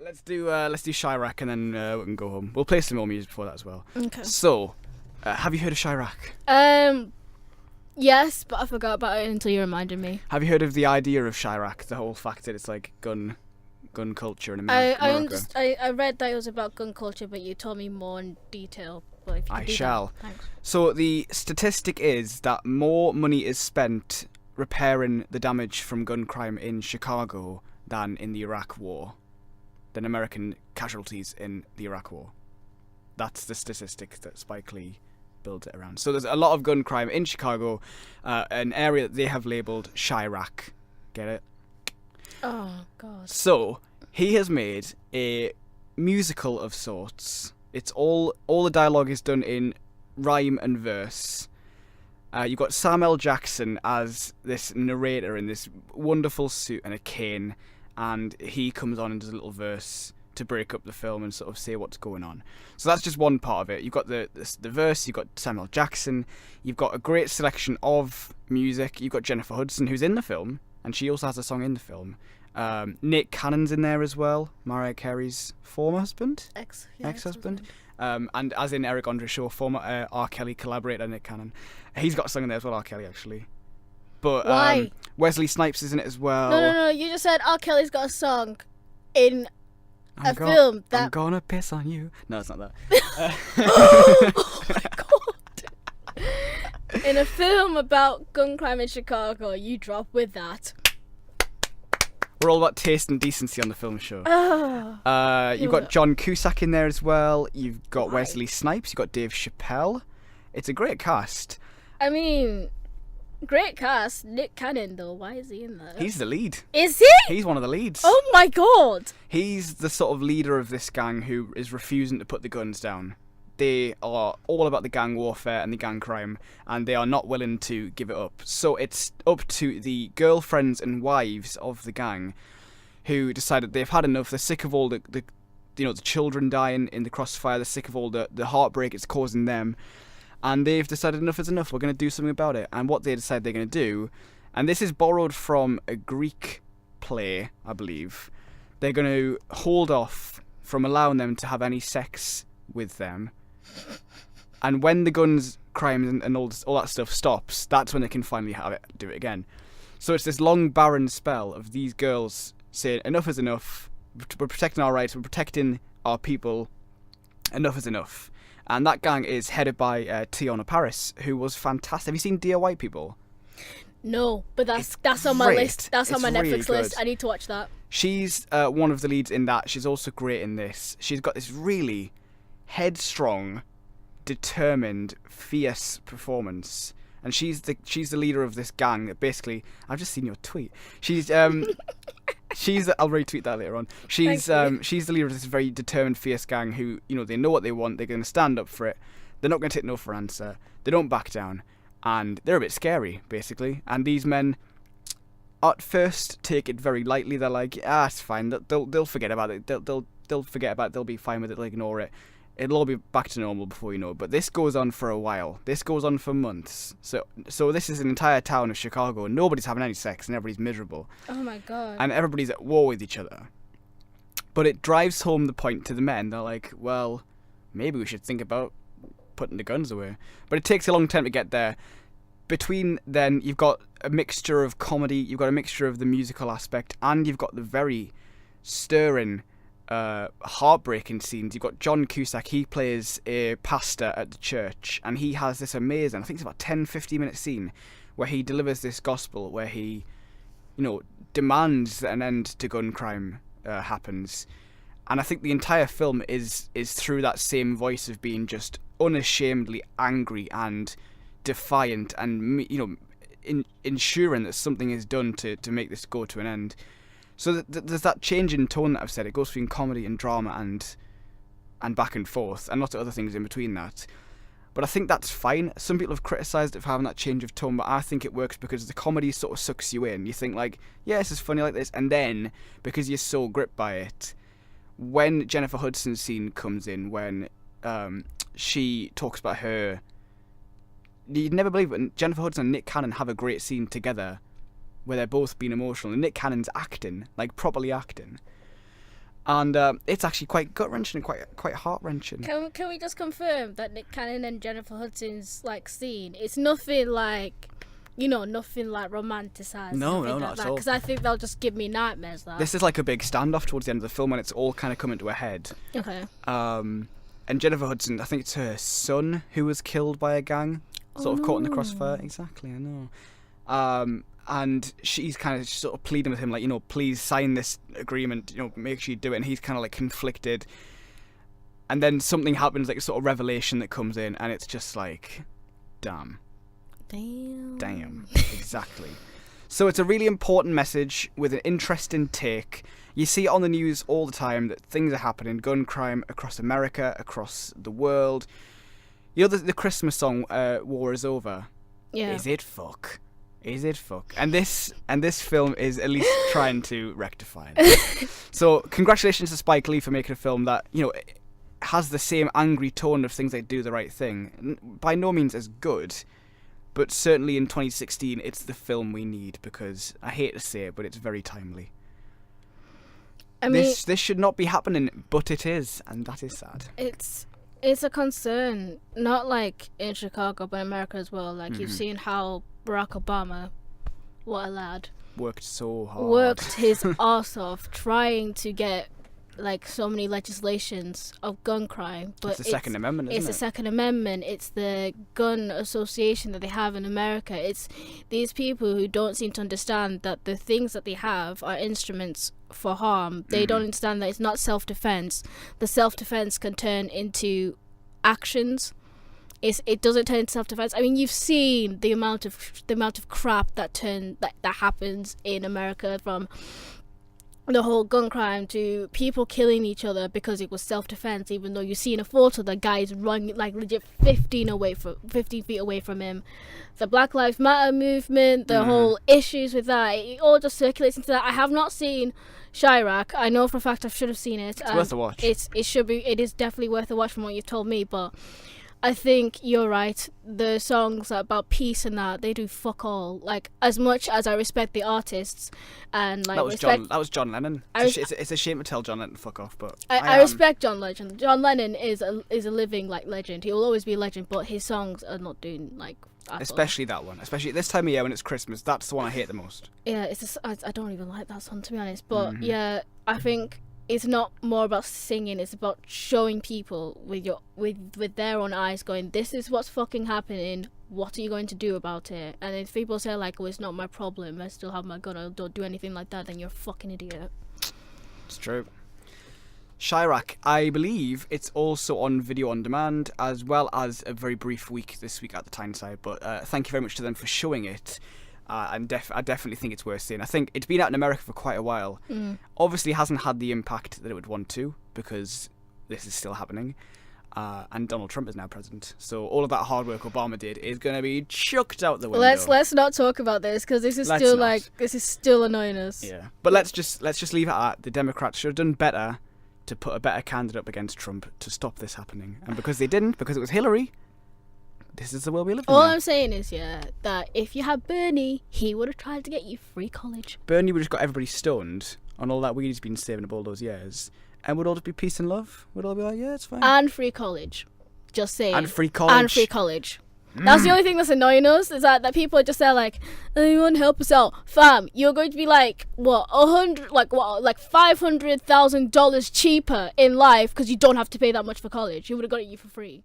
let's do Chi-Raq and then we can go home. We'll play some more music before that as well. Okay. So, have you heard of Chi-Raq? Yes, but I forgot about it until you reminded me. Have you heard of the idea of Chi-Raq? The whole fact that it's like gun culture in America. I read that it was about gun culture, but you told me more in detail. But if you I could do shall. That, thanks. So the statistic is that more money is spent repairing the damage from gun crime in Chicago than in the Iraq War, than American casualties in the Iraq War. That's the statistic that Spike Lee builds it around. So there's a lot of gun crime in Chicago, an area that they have labelled Chi-Raq. Get it? Oh, God. So he has made a musical of sorts. It's all the dialogue is done in rhyme and verse. You've got Samuel Jackson as this narrator in this wonderful suit and a cane, and he comes on and does a little verse to break up the film and sort of say what's going on. So that's just one part of it. You've got the verse, you've got Samuel Jackson, you've got a great selection of music. You've got Jennifer Hudson, who's in the film, and she also has a song in the film. Nick Cannon's in there as well, Mariah Carey's former husband? Ex-husband. And as in Eric Andre Shaw, former R. Kelly collaborator Nick Cannon. He's got a song in there as well, R. Kelly, actually. But Why? Wesley Snipes is in it as well. No. You just said R. Kelly's got a song in film that... I'm gonna piss on you. No, it's not that. Oh my God. In a film about gun crime in Chicago, you drop with that. We're all about taste and decency on the film show. Oh. You've got John Cusack in there as well. You've got Why? Wesley Snipes. You've got Dave Chappelle. It's a great cast. I mean, great cast. Nick Cannon, though. Why is he in there? He's the lead. Is he? He's one of the leads. Oh my God. He's the sort of leader of this gang who is refusing to put the guns down. They are all about the gang warfare and the gang crime, and they are not willing to give it up. So it's up to the girlfriends and wives of the gang who decided they've had enough. They're sick of all the children dying in the crossfire. They're sick of all the heartbreak it's causing them. And they've decided enough is enough. We're going to do something about it. And what they decide they're going to do, and this is borrowed from a Greek play, I believe. They're going to hold off from allowing them to have any sex with them. And when the guns, crimes, and all that stuff stops, that's when they can finally do it again. So it's this long, barren spell of these girls saying, enough is enough. We're protecting our rights. We're protecting our people. Enough is enough. And that gang is headed by Teyonah Parris, who was fantastic. Have you seen Dear White People? No, but that's on my list. That's on my really Netflix list. good. I need to watch that. She's one of the leads in that. She's also great in this. She's got this really headstrong, determined, fierce performance. And she's the leader of this gang that basically... I've just seen your tweet. She's... I'll retweet that later on. She's the leader of this very determined, fierce gang who, they know what they want. They're going to stand up for it. They're not going to take no for an answer. They don't back down. And they're a bit scary, basically. And these men, at first, take it very lightly. They're like, it's fine. They'll forget about it. They'll forget about it. They'll be fine with it. They'll ignore it. It'll all be back to normal before you know it. But this goes on for a while. This goes on for months. So this is an entire town of Chicago. And nobody's having any sex and everybody's miserable. Oh my God. And everybody's at war with each other. But it drives home the point to the men. They're like, well, maybe we should think about putting the guns away. But it takes a long time to get there. Between then, you've got a mixture of comedy, you've got a mixture of the musical aspect, and you've got the very stirring, heartbreaking scenes. You've got John Cusack. He plays a pastor at the church, and he has this amazing, I think it's about 10-15 minute scene where he delivers this gospel where he demands that an end to gun crime happens. And I think the entire film is through that same voice of being just unashamedly angry and defiant, and ensuring that something is done to make this go to an end. So there's that change in tone that I've said. It goes between comedy and drama and back and forth, and lots of other things in between that. But I think that's fine. Some people have criticised it for having that change of tone, but I think it works because the comedy sort of sucks you in. You think like, yeah, this is funny like this, and then because you're so gripped by it, when Jennifer Hudson's scene comes in, when she talks about her, you'd never believe it, Jennifer Hudson and Nick Cannon have a great scene together where they're both being emotional, and Nick Cannon's acting, like properly acting. And it's actually quite gut-wrenching and quite heart-wrenching. Can we just confirm that Nick Cannon and Jennifer Hudson's like scene? It's nothing like, nothing like romanticized. No, like not that, at all. because I think they'll just give me nightmares. This is like a big standoff towards the end of the film, and it's all kind of coming to a head. Okay. And Jennifer Hudson, I think it's her son who was killed by a gang, sort of caught in the crossfire. Exactly, I know. And she's kind of sort of pleading with him, like, please sign this agreement, make sure you do it. And he's kind of like conflicted. And then something happens, like a sort of revelation that comes in, and it's just like, damn. Exactly. So it's a really important message with an interesting take. You see it on the news all the time that things are happening, gun crime across America, across the world. The Christmas song, War is Over. Yeah. Is it fuck? Is it fuck? And this film is at least trying to rectify it. So congratulations to Spike Lee for making a film that, has the same angry tone of things like Do the Right Thing. By no means as good, but certainly in 2016 it's the film we need, because I hate to say it, but it's very timely. I mean, this should not be happening, but it is, and that is sad. It's a concern, not like in Chicago, but in America as well. Like, you've seen how Barack Obama, what a lad, worked so hard, worked his arse off trying to get like so many legislations of gun crime. But it's the Second Amendment, isn't it? It's the Second Amendment. It's the gun association that they have in America. It's these people who don't seem to understand that the things that they have are instruments for harm. They don't understand that it's not self-defense. The self-defense can turn into actions. It doesn't turn into self-defense. I mean, you've seen the amount of crap that happens in America, from the whole gun crime to people killing each other because it was self-defense, even though you see in a photo the guy's running like legit 15 feet away from him. The Black Lives Matter movement, the whole issues with that, it all just circulates into that. I have not seen Chi-Raq. I know for a fact I should have seen it. It's worth a watch. It is definitely worth a watch from what you've told me, but I think you're right. The songs about peace and that, they do fuck all. Like, as much as I respect the artists and like that was John Lennon. It's a shame to tell John Lennon to fuck off, but I respect John Legend. John Lennon is a living like legend. He will always be a legend, but his songs are not doing like. Especially that one. Especially this time of year when it's Christmas. That's the one I hate the most. Yeah, I don't even like that song, to be honest. But yeah, I think it's not more about singing, it's about showing people with their own eyes, going, this is what's fucking happening, what are you going to do about it? And if people say like, oh, it's not my problem, I still have my gun, I don't do anything like that, then you're a fucking idiot. It's true. Chi-Raq, I believe it's also on video on demand, as well as a very brief week this week at the Tyneside, but thank you very much to them for showing it. And I definitely think it's worth seeing. I think it's been out in America for quite a while. Obviously hasn't had the impact that it would want to, because this is still happening. And Donald Trump is now president. So all of that hard work Obama did is going to be chucked out the window. Let's not talk about this, because this is still annoying us. Yeah. But let's just leave it at the Democrats should have done better to put a better candidate up against Trump to stop this happening. And because they didn't, because it was Hillary, this is the world we live in. All I'm saying is, that if you had Bernie, he would have tried to get you free college. Bernie would have got everybody stoned on all that weed he's been saving up all those years, and would all just be peace and love. Would all be like, yeah, it's fine. And free college. Just saying. And free college. That's the only thing that's annoying us, is that people are just there like, anyone help us out. Fam, you're going to be like, $500,000 cheaper in life because you don't have to pay that much for college. You would have got it for free.